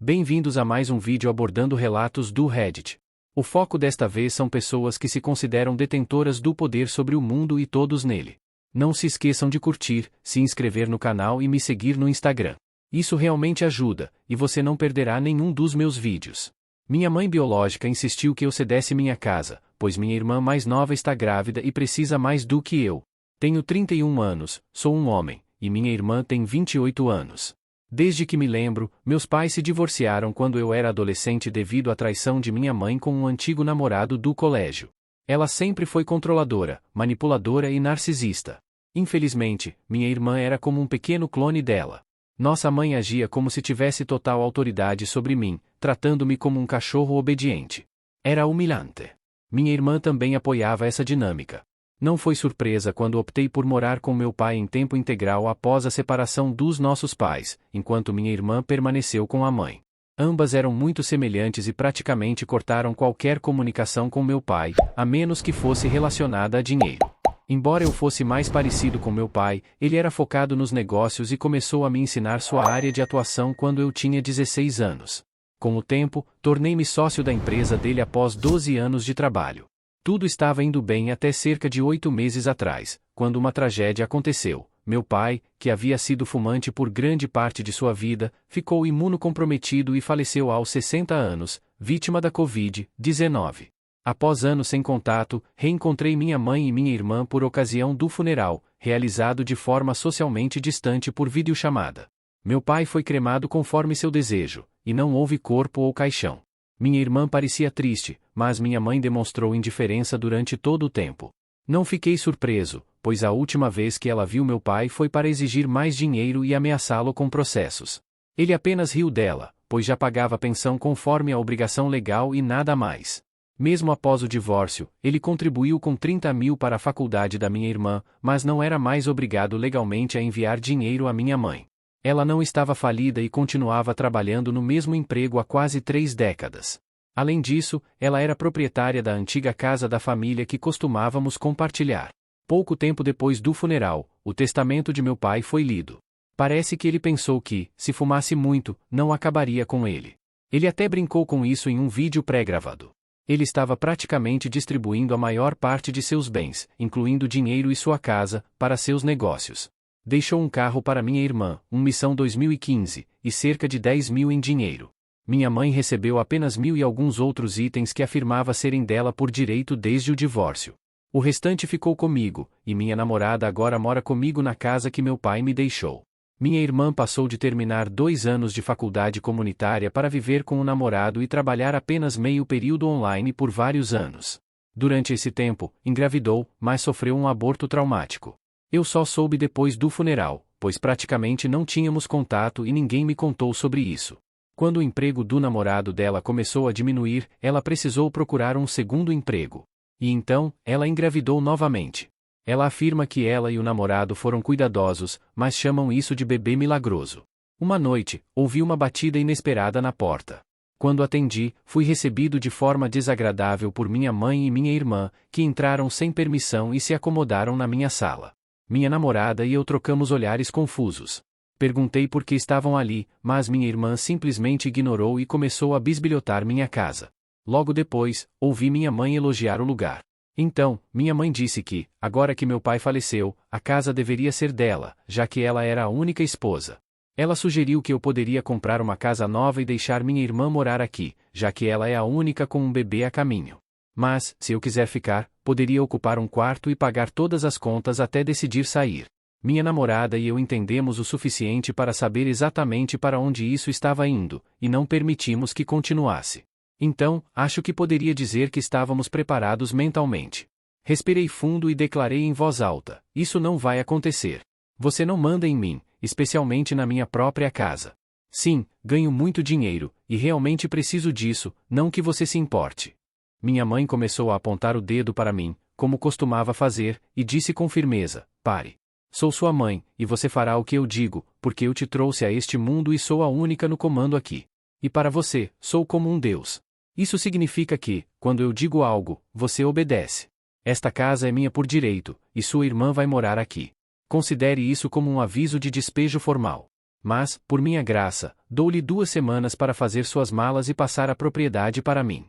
Bem-vindos a mais um vídeo abordando relatos do Reddit. O foco desta vez são pessoas que se consideram detentoras do poder sobre o mundo e todos nele. Não se esqueçam de curtir, se inscrever no canal e me seguir no Instagram. Isso realmente ajuda, e você não perderá nenhum dos meus vídeos. Minha mãe biológica insistiu que eu cedesse minha casa, pois minha irmã mais nova está grávida e precisa mais do que eu. Tenho 31 anos, sou um homem, e minha irmã tem 28 anos. Desde que me lembro, meus pais se divorciaram quando eu era adolescente devido à traição de minha mãe com um antigo namorado do colégio. Ela sempre foi controladora, manipuladora e narcisista. Infelizmente, minha irmã era como um pequeno clone dela. Nossa mãe agia como se tivesse total autoridade sobre mim, tratando-me como um cachorro obediente. Era humilhante. Minha irmã também apoiava essa dinâmica. Não foi surpresa quando optei por morar com meu pai em tempo integral após a separação dos nossos pais, enquanto minha irmã permaneceu com a mãe. Ambas eram muito semelhantes e praticamente cortaram qualquer comunicação com meu pai, a menos que fosse relacionada a dinheiro. Embora eu fosse mais parecido com meu pai, ele era focado nos negócios e começou a me ensinar sua área de atuação quando eu tinha 16 anos. Com o tempo, tornei-me sócio da empresa dele após 12 anos de trabalho. Tudo estava indo bem até cerca de 8 meses atrás, quando uma tragédia aconteceu. Meu pai, que havia sido fumante por grande parte de sua vida, ficou imunocomprometido e faleceu aos 60 anos, vítima da Covid-19. Após anos sem contato, reencontrei minha mãe e minha irmã por ocasião do funeral, realizado de forma socialmente distante por videochamada. Meu pai foi cremado conforme seu desejo, e não houve corpo ou caixão. Minha irmã parecia triste, mas minha mãe demonstrou indiferença durante todo o tempo. Não fiquei surpreso, pois a última vez que ela viu meu pai foi para exigir mais dinheiro e ameaçá-lo com processos. Ele apenas riu dela, pois já pagava pensão conforme a obrigação legal e nada mais. Mesmo após o divórcio, ele contribuiu com 30 mil para a faculdade da minha irmã, mas não era mais obrigado legalmente a enviar dinheiro à minha mãe. Ela não estava falida e continuava trabalhando no mesmo emprego há quase 3 décadas. Além disso, ela era proprietária da antiga casa da família que costumávamos compartilhar. Pouco tempo depois do funeral, o testamento de meu pai foi lido. Parece que ele pensou que, se fumasse muito, não acabaria com ele. Ele até brincou com isso em um vídeo pré-gravado. Ele estava praticamente distribuindo a maior parte de seus bens, incluindo dinheiro e sua casa, para seus negócios. Deixou um carro para minha irmã, um Missão 2015, e cerca de 10 mil em dinheiro. Minha mãe recebeu apenas 1.000 e alguns outros itens que afirmava serem dela por direito desde o divórcio. O restante ficou comigo, e minha namorada agora mora comigo na casa que meu pai me deixou. Minha irmã passou de terminar 2 anos de faculdade comunitária para viver com o namorado e trabalhar apenas meio período online por vários anos. Durante esse tempo, engravidou, mas sofreu um aborto traumático. Eu só soube depois do funeral, pois praticamente não tínhamos contato e ninguém me contou sobre isso. Quando o emprego do namorado dela começou a diminuir, ela precisou procurar um segundo emprego. E então, ela engravidou novamente. Ela afirma que ela e o namorado foram cuidadosos, mas chamam isso de bebê milagroso. Uma noite, ouvi uma batida inesperada na porta. Quando atendi, fui recebido de forma desagradável por minha mãe e minha irmã, que entraram sem permissão e se acomodaram na minha sala. Minha namorada e eu trocamos olhares confusos. Perguntei por que estavam ali, mas minha irmã simplesmente ignorou e começou a bisbilhotar minha casa. Logo depois, ouvi minha mãe elogiar o lugar. Então, minha mãe disse que, agora que meu pai faleceu, a casa deveria ser dela, já que ela era a única esposa. Ela sugeriu que eu poderia comprar uma casa nova e deixar minha irmã morar aqui, já que ela é a única com um bebê a caminho. Mas, se eu quiser ficar, poderia ocupar um quarto e pagar todas as contas até decidir sair. Minha namorada e eu entendemos o suficiente para saber exatamente para onde isso estava indo, e não permitimos que continuasse. Então, acho que poderia dizer que estávamos preparados mentalmente. Respirei fundo e declarei em voz alta: isso não vai acontecer. Você não manda em mim, especialmente na minha própria casa. Sim, ganho muito dinheiro, e realmente preciso disso, não que você se importe. Minha mãe começou a apontar o dedo para mim, como costumava fazer, e disse com firmeza: pare. Sou sua mãe, e você fará o que eu digo, porque eu te trouxe a este mundo e sou a única no comando aqui. E para você, sou como um deus. Isso significa que, quando eu digo algo, você obedece. Esta casa é minha por direito, e sua irmã vai morar aqui. Considere isso como um aviso de despejo formal. Mas, por minha graça, dou-lhe 2 semanas para fazer suas malas e passar a propriedade para mim.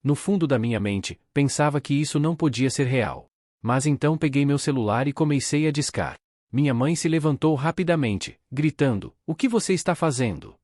No fundo da minha mente, pensava que isso não podia ser real. Mas então peguei meu celular e comecei a discar. Minha mãe se levantou rapidamente, gritando: "O que você está fazendo?"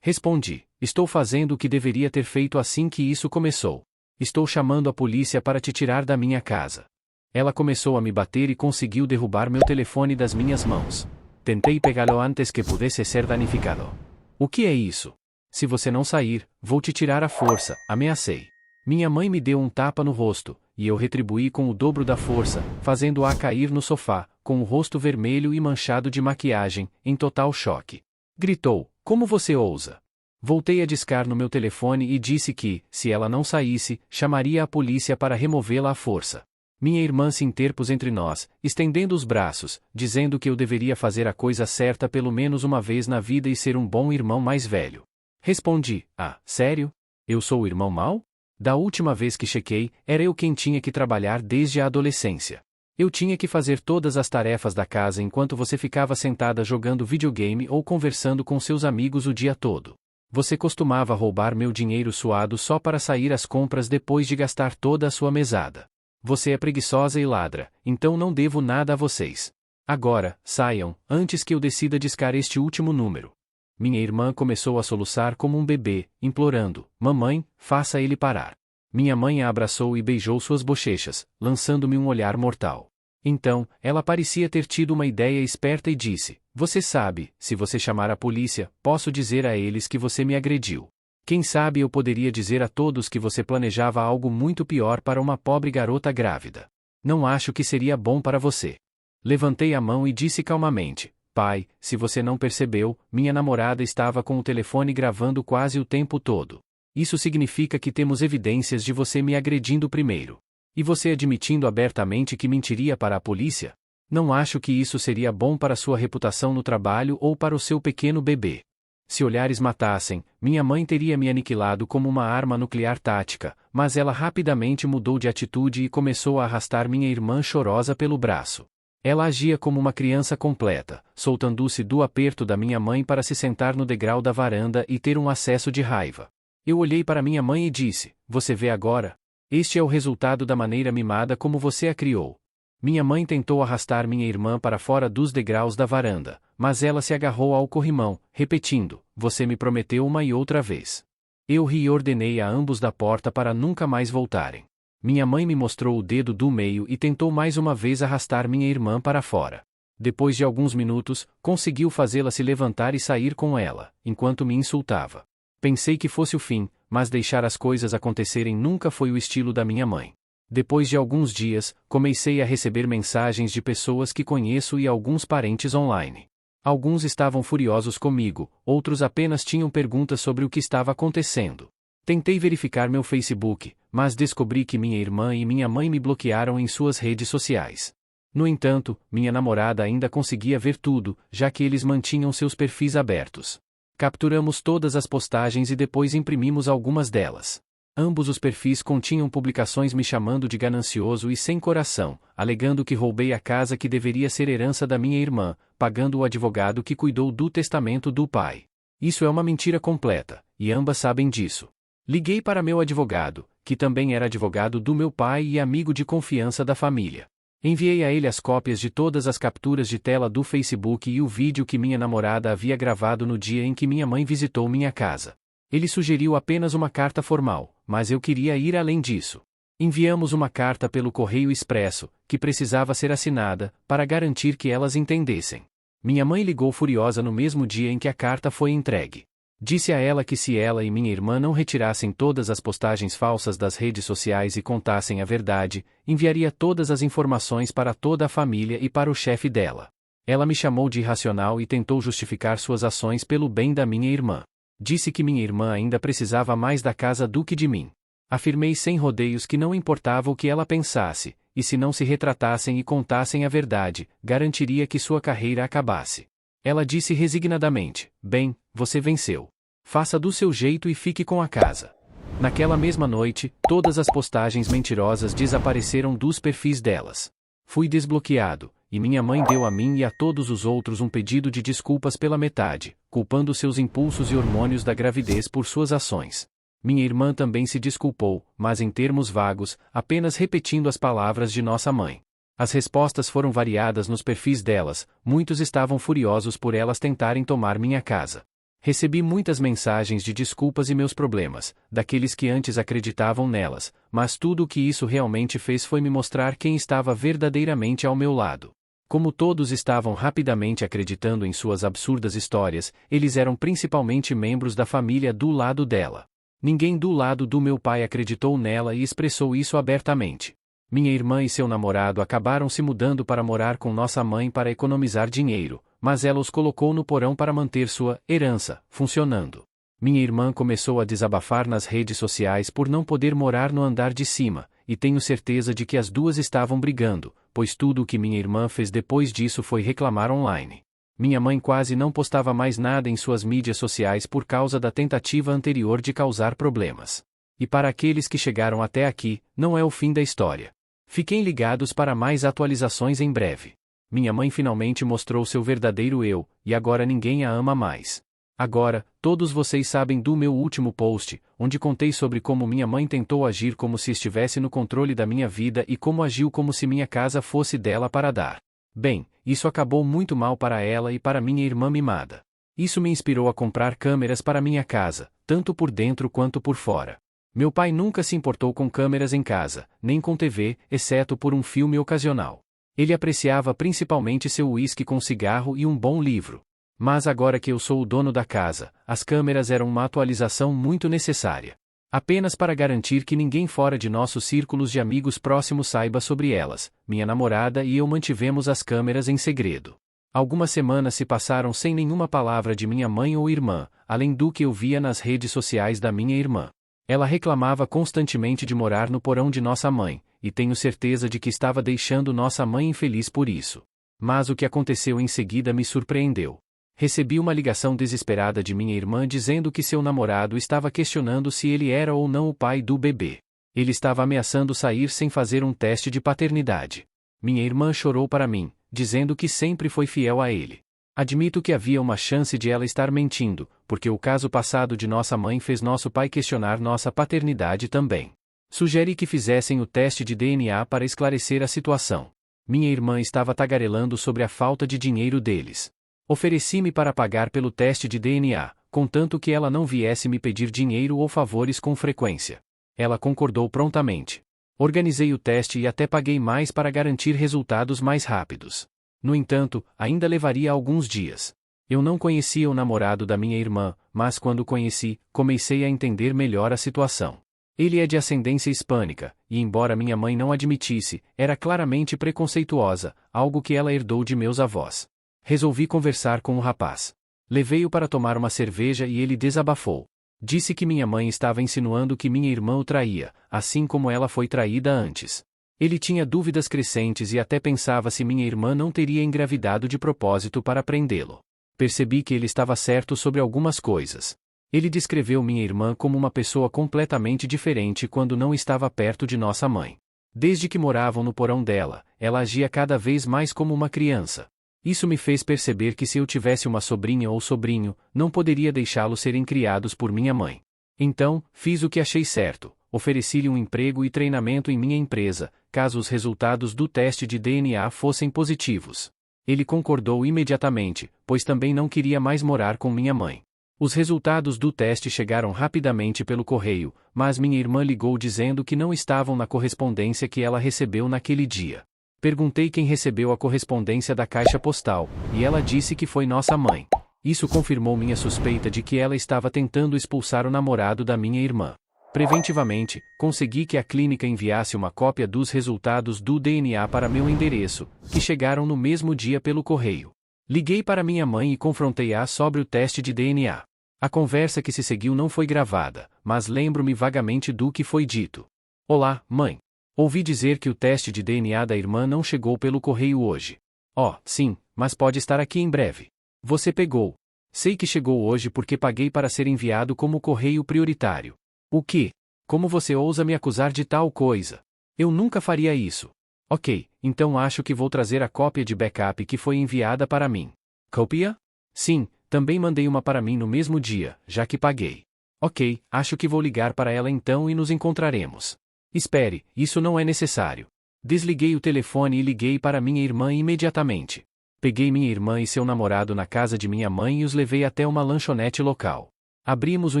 Respondi: "Estou fazendo o que deveria ter feito assim que isso começou. Estou chamando a polícia para te tirar da minha casa." Ela começou a me bater e conseguiu derrubar meu telefone das minhas mãos. Tentei pegá-lo antes que pudesse ser danificado. "O que é isso? Se você não sair, vou te tirar à força", ameacei. Minha mãe me deu um tapa no rosto, e eu retribuí com o dobro da força, fazendo-a cair no sofá, com o rosto vermelho e manchado de maquiagem, em total choque. Gritou: "Como você ousa?" Voltei a discar no meu telefone e disse que, se ela não saísse, chamaria a polícia para removê-la à força. Minha irmã se interpôs entre nós, estendendo os braços, dizendo que eu deveria fazer a coisa certa pelo menos uma vez na vida e ser um bom irmão mais velho. Respondi: "Ah, sério? Eu sou o irmão mau? Da última vez que chequei, era eu quem tinha que trabalhar desde a adolescência. Eu tinha que fazer todas as tarefas da casa enquanto você ficava sentada jogando videogame ou conversando com seus amigos o dia todo. Você costumava roubar meu dinheiro suado só para sair às compras depois de gastar toda a sua mesada. Você é preguiçosa e ladra, então não devo nada a vocês. Agora, saiam, antes que eu decida discar este último número." Minha irmã começou a soluçar como um bebê, implorando: "Mamãe, faça ele parar." Minha mãe a abraçou e beijou suas bochechas, lançando-me um olhar mortal. Então, ela parecia ter tido uma ideia esperta e disse: "Você sabe, se você chamar a polícia, posso dizer a eles que você me agrediu. Quem sabe eu poderia dizer a todos que você planejava algo muito pior para uma pobre garota grávida. Não acho que seria bom para você." Levantei a mão e disse calmamente: "Pai, se você não percebeu, minha namorada estava com o telefone gravando quase o tempo todo. Isso significa que temos evidências de você me agredindo primeiro. E você admitindo abertamente que mentiria para a polícia? Não acho que isso seria bom para sua reputação no trabalho ou para o seu pequeno bebê. Se olhares matassem, minha mãe teria me aniquilado como uma arma nuclear tática, mas ela rapidamente mudou de atitude e começou a arrastar minha irmã chorosa pelo braço. Ela agia como uma criança completa, soltando-se do aperto da minha mãe para se sentar no degrau da varanda e ter um acesso de raiva. Eu olhei para minha mãe e disse: "Você vê agora? Este é o resultado da maneira mimada como você a criou." Minha mãe tentou arrastar minha irmã para fora dos degraus da varanda, mas ela se agarrou ao corrimão, repetindo: "Você me prometeu uma e outra vez." Eu ri e ordenei a ambos da porta para nunca mais voltarem. Minha mãe me mostrou o dedo do meio e tentou mais uma vez arrastar minha irmã para fora. Depois de alguns minutos, conseguiu fazê-la se levantar e sair com ela, enquanto me insultava. Pensei que fosse o fim, mas deixar as coisas acontecerem nunca foi o estilo da minha mãe. Depois de alguns dias, comecei a receber mensagens de pessoas que conheço e alguns parentes online. Alguns estavam furiosos comigo, outros apenas tinham perguntas sobre o que estava acontecendo. Tentei verificar meu Facebook, mas descobri que minha irmã e minha mãe me bloquearam em suas redes sociais. No entanto, minha namorada ainda conseguia ver tudo, já que eles mantinham seus perfis abertos. Capturamos todas as postagens e depois imprimimos algumas delas. Ambos os perfis continham publicações me chamando de ganancioso e sem coração, alegando que roubei a casa que deveria ser herança da minha irmã, pagando o advogado que cuidou do testamento do pai. Isso é uma mentira completa, e ambas sabem disso. Liguei para meu advogado, que também era advogado do meu pai e amigo de confiança da família. Enviei a ele as cópias de todas as capturas de tela do Facebook e o vídeo que minha namorada havia gravado no dia em que minha mãe visitou minha casa. Ele sugeriu apenas uma carta formal, mas eu queria ir além disso. Enviamos uma carta pelo correio expresso, que precisava ser assinada, para garantir que elas entendessem. Minha mãe ligou furiosa no mesmo dia em que a carta foi entregue. Disse a ela que se ela e minha irmã não retirassem todas as postagens falsas das redes sociais e contassem a verdade, enviaria todas as informações para toda a família e para o chefe dela. Ela me chamou de irracional e tentou justificar suas ações pelo bem da minha irmã. Disse que minha irmã ainda precisava mais da casa do que de mim. Afirmei sem rodeios que não importava o que ela pensasse, e se não se retratassem e contassem a verdade, garantiria que sua carreira acabasse. Ela disse resignadamente: "Bem, você venceu. Faça do seu jeito e fique com a casa." Naquela mesma noite, todas as postagens mentirosas desapareceram dos perfis delas. Fui desbloqueado, e minha mãe deu a mim e a todos os outros um pedido de desculpas pela metade, culpando seus impulsos e hormônios da gravidez por suas ações. Minha irmã também se desculpou, mas em termos vagos, apenas repetindo as palavras de nossa mãe. As respostas foram variadas nos perfis delas, muitos estavam furiosos por elas tentarem tomar minha casa. Recebi muitas mensagens de desculpas e meus problemas, daqueles que antes acreditavam nelas, mas tudo o que isso realmente fez foi me mostrar quem estava verdadeiramente ao meu lado. Como todos estavam rapidamente acreditando em suas absurdas histórias, eles eram principalmente membros da família do lado dela. Ninguém do lado do meu pai acreditou nela e expressou isso abertamente. Minha irmã e seu namorado acabaram se mudando para morar com nossa mãe para economizar dinheiro, mas ela os colocou no porão para manter sua herança funcionando. Minha irmã começou a desabafar nas redes sociais por não poder morar no andar de cima, e tenho certeza de que as duas estavam brigando, pois tudo o que minha irmã fez depois disso foi reclamar online. Minha mãe quase não postava mais nada em suas mídias sociais por causa da tentativa anterior de causar problemas. E para aqueles que chegaram até aqui, não é o fim da história. Fiquem ligados para mais atualizações em breve. Minha mãe finalmente mostrou seu verdadeiro eu, e agora ninguém a ama mais. Agora, todos vocês sabem do meu último post, onde contei sobre como minha mãe tentou agir como se estivesse no controle da minha vida e como agiu como se minha casa fosse dela para dar. Bem, isso acabou muito mal para ela e para minha irmã mimada. Isso me inspirou a comprar câmeras para minha casa, tanto por dentro quanto por fora. Meu pai nunca se importou com câmeras em casa, nem com TV, exceto por um filme ocasional. Ele apreciava principalmente seu uísque com cigarro e um bom livro. Mas agora que eu sou o dono da casa, as câmeras eram uma atualização muito necessária. Apenas para garantir que ninguém fora de nossos círculos de amigos próximos saiba sobre elas, minha namorada e eu mantivemos as câmeras em segredo. Algumas semanas se passaram sem nenhuma palavra de minha mãe ou irmã, além do que eu via nas redes sociais da minha irmã. Ela reclamava constantemente de morar no porão de nossa mãe, e tenho certeza de que estava deixando nossa mãe infeliz por isso. Mas o que aconteceu em seguida me surpreendeu. Recebi uma ligação desesperada de minha irmã dizendo que seu namorado estava questionando se ele era ou não o pai do bebê. Ele estava ameaçando sair sem fazer um teste de paternidade. Minha irmã chorou para mim, dizendo que sempre foi fiel a ele. Admito que havia uma chance de ela estar mentindo, porque o caso passado de nossa mãe fez nosso pai questionar nossa paternidade também. Sugeri que fizessem o teste de DNA para esclarecer a situação. Minha irmã estava tagarelando sobre a falta de dinheiro deles. Ofereci-me para pagar pelo teste de DNA, contanto que ela não viesse me pedir dinheiro ou favores com frequência. Ela concordou prontamente. Organizei o teste e até paguei mais para garantir resultados mais rápidos. No entanto, ainda levaria alguns dias. Eu não conhecia o namorado da minha irmã, mas quando o conheci, comecei a entender melhor a situação. Ele é de ascendência hispânica, e embora minha mãe não admitisse, era claramente preconceituosa, algo que ela herdou de meus avós. Resolvi conversar com o rapaz. Levei-o para tomar uma cerveja e ele desabafou. Disse que minha mãe estava insinuando que minha irmã o traía, assim como ela foi traída antes. Ele tinha dúvidas crescentes e até pensava se minha irmã não teria engravidado de propósito para prendê-lo. Percebi que ele estava certo sobre algumas coisas. Ele descreveu minha irmã como uma pessoa completamente diferente quando não estava perto de nossa mãe. Desde que moravam no porão dela, ela agia cada vez mais como uma criança. Isso me fez perceber que se eu tivesse uma sobrinha ou sobrinho, não poderia deixá-los serem criados por minha mãe. Então, fiz o que achei certo, ofereci-lhe um emprego e treinamento em minha empresa, caso os resultados do teste de DNA fossem positivos. Ele concordou imediatamente, pois também não queria mais morar com minha mãe. Os resultados do teste chegaram rapidamente pelo correio, mas minha irmã ligou dizendo que não estavam na correspondência que ela recebeu naquele dia. Perguntei quem recebeu a correspondência da caixa postal, e ela disse que foi nossa mãe. Isso confirmou minha suspeita de que ela estava tentando expulsar o namorado da minha irmã. Preventivamente, consegui que a clínica enviasse uma cópia dos resultados do DNA para meu endereço, que chegaram no mesmo dia pelo correio. Liguei para minha mãe e confrontei-a sobre o teste de DNA. A conversa que se seguiu não foi gravada, mas lembro-me vagamente do que foi dito. Olá, mãe. Ouvi dizer que o teste de DNA da irmã não chegou pelo correio hoje. Oh, sim, mas pode estar aqui em breve. Você pegou. Sei que chegou hoje porque paguei para ser enviado como correio prioritário. O quê? Como você ousa me acusar de tal coisa? Eu nunca faria isso. Ok, então acho que vou trazer a cópia de backup que foi enviada para mim. Cópia? Sim, Também mandei uma para mim no mesmo dia, já que paguei. Ok, acho que vou ligar para ela então e nos encontraremos. Espere, isso não é necessário. Desliguei o telefone e liguei para minha irmã imediatamente. Peguei minha irmã e seu namorado na casa de minha mãe e os levei até uma lanchonete local. Abrimos o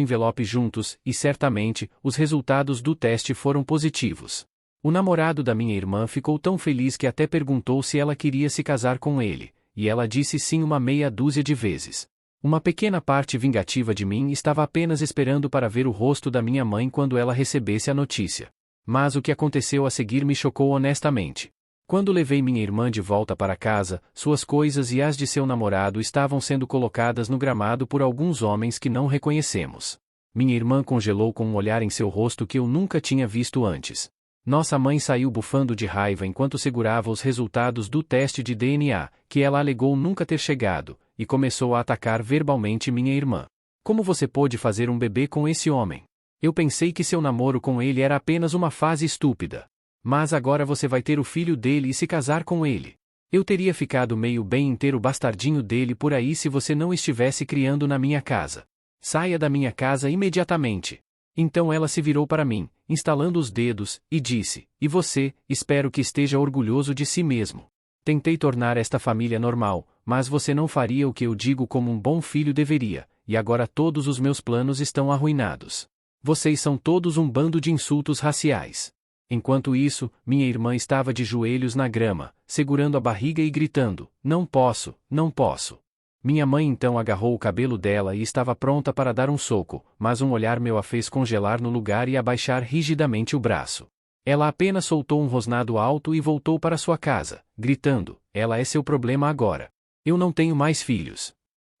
envelope juntos, e certamente, os resultados do teste foram positivos. O namorado da minha irmã ficou tão feliz que até perguntou se ela queria se casar com ele, e ela disse sim uma meia dúzia de vezes. Uma pequena parte vingativa de mim estava apenas esperando para ver o rosto da minha mãe quando ela recebesse a notícia. Mas o que aconteceu a seguir me chocou honestamente. Quando levei minha irmã de volta para casa, suas coisas e as de seu namorado estavam sendo colocadas no gramado por alguns homens que não reconhecemos. Minha irmã congelou com um olhar em seu rosto que eu nunca tinha visto antes. Nossa mãe saiu bufando de raiva enquanto segurava os resultados do teste de DNA, que ela alegou nunca ter chegado, e começou a atacar verbalmente minha irmã. Como você pôde fazer um bebê com esse homem? Eu pensei que seu namoro com ele era apenas uma fase estúpida. Mas agora você vai ter o filho dele e se casar com ele. Eu teria ficado meio bem em ter o bastardinho dele por aí se você não estivesse criando na minha casa. Saia da minha casa imediatamente. Então ela se virou para mim, instalando os dedos, e disse: E você, espero que esteja orgulhoso de si mesmo. Tentei tornar esta família normal, mas você não faria o que eu digo como um bom filho deveria, e agora todos os meus planos estão arruinados. Vocês são todos um bando de insultos raciais. Enquanto isso, minha irmã estava de joelhos na grama, segurando a barriga e gritando: Não posso, não posso. Minha mãe então agarrou o cabelo dela e estava pronta para dar um soco, mas um olhar meu a fez congelar no lugar e abaixar rigidamente o braço. Ela apenas soltou um rosnado alto e voltou para sua casa, gritando: Ela é seu problema agora. Eu não tenho mais filhos.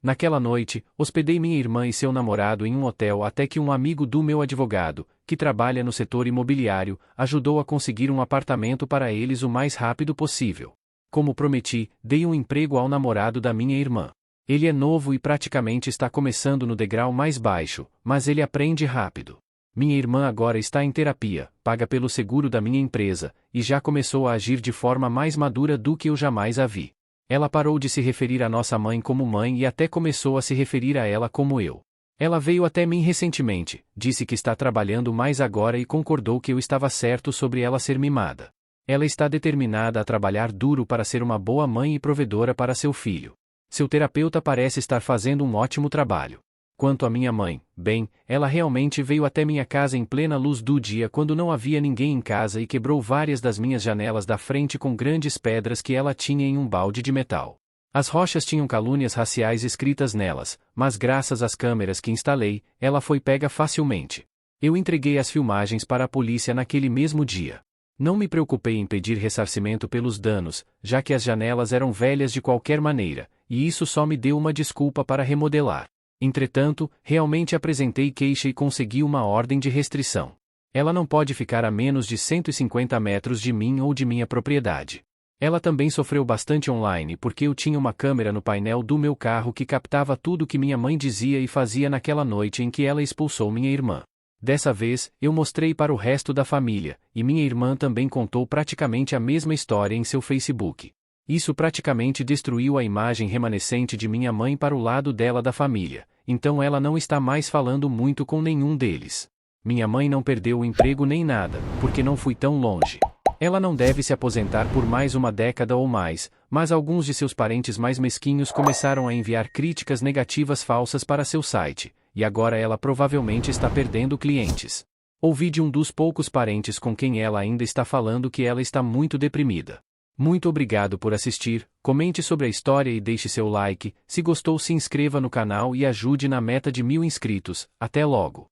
Naquela noite, hospedei minha irmã e seu namorado em um hotel até que um amigo do meu advogado, que trabalha no setor imobiliário, ajudou a conseguir um apartamento para eles o mais rápido possível. Como prometi, dei um emprego ao namorado da minha irmã. Ele é novo e praticamente está começando no degrau mais baixo, mas ele aprende rápido. Minha irmã agora está em terapia, paga pelo seguro da minha empresa, e já começou a agir de forma mais madura do que eu jamais a vi. Ela parou de se referir à nossa mãe como mãe e até começou a se referir a ela como eu. Ela veio até mim recentemente, disse que está trabalhando mais agora e concordou que eu estava certo sobre ela ser mimada. Ela está determinada a trabalhar duro para ser uma boa mãe e provedora para seu filho. Seu terapeuta parece estar fazendo um ótimo trabalho. Quanto à minha mãe, bem, ela realmente veio até minha casa em plena luz do dia quando não havia ninguém em casa e quebrou várias das minhas janelas da frente com grandes pedras que ela tinha em um balde de metal. As rochas tinham calúnias raciais escritas nelas, mas graças às câmeras que instalei, ela foi pega facilmente. Eu entreguei as filmagens para a polícia naquele mesmo dia. Não me preocupei em pedir ressarcimento pelos danos, já que as janelas eram velhas de qualquer maneira, e isso só me deu uma desculpa para remodelar. Entretanto, realmente apresentei queixa e consegui uma ordem de restrição. Ela não pode ficar a menos de 150 metros de mim ou de minha propriedade. Ela também sofreu bastante online porque eu tinha uma câmera no painel do meu carro que captava tudo que minha mãe dizia e fazia naquela noite em que ela expulsou minha irmã. Dessa vez, eu mostrei para o resto da família, e minha irmã também contou praticamente a mesma história em seu Facebook. Isso praticamente destruiu a imagem remanescente de minha mãe para o lado dela da família, então ela não está mais falando muito com nenhum deles. Minha mãe não perdeu o emprego nem nada, porque não fui tão longe. Ela não deve se aposentar por mais uma década ou mais, mas alguns de seus parentes mais mesquinhos começaram a enviar críticas negativas falsas para seu site, e agora ela provavelmente está perdendo clientes. Ouvi de um dos poucos parentes com quem ela ainda está falando que ela está muito deprimida. Muito obrigado por assistir, comente sobre a história e deixe seu like, se gostou se inscreva no canal e ajude na meta de 1000 inscritos, até logo.